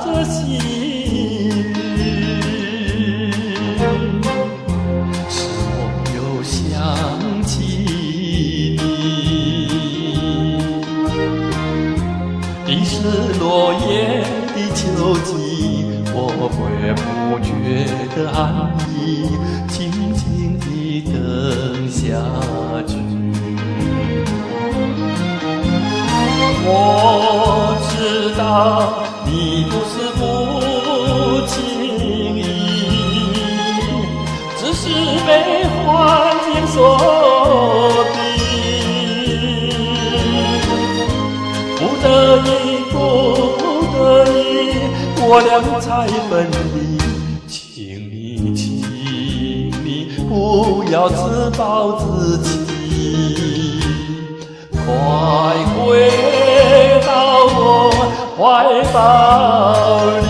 着心语，是我又想起你。地是落叶的秋季，我会不觉得安逸，静静地等下去。我知道你不是不经意，只是被环境所逼，不得已，不得已，我俩才分离。请你不要自暴自弃，快回到我怀抱里。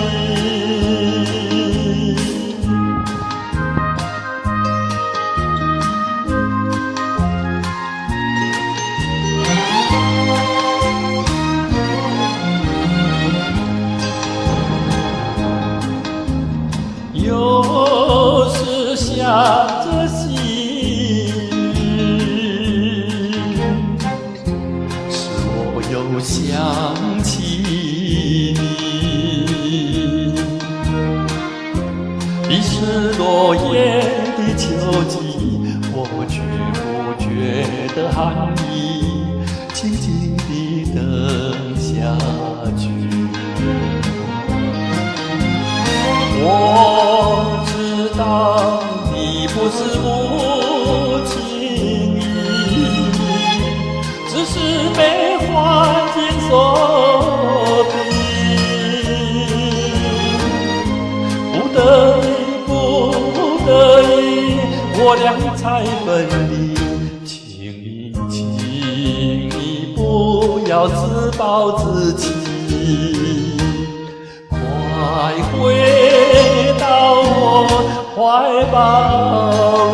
有时想着心语，是我又想起你。已是落叶的秋季，我却不觉得寒意，静静地等下去。我知道你不是无情意，只是被环境所逼，不得已，不得已，我俩才分离。请你不要自暴自弃，快回到我怀抱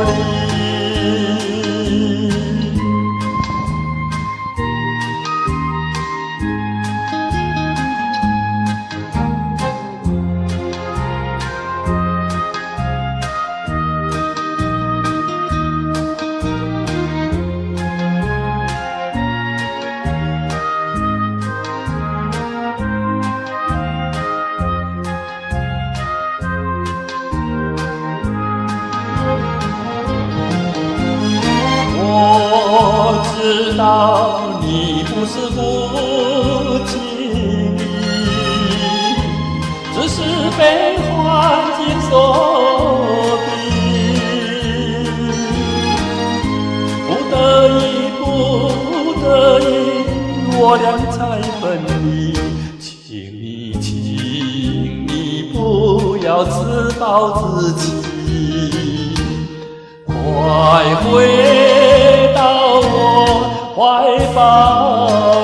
里。我知道你不是不经意，只是被环境所逼，不得已，不得已，我俩才分离。请你不要自暴自弃，快回到我怀抱。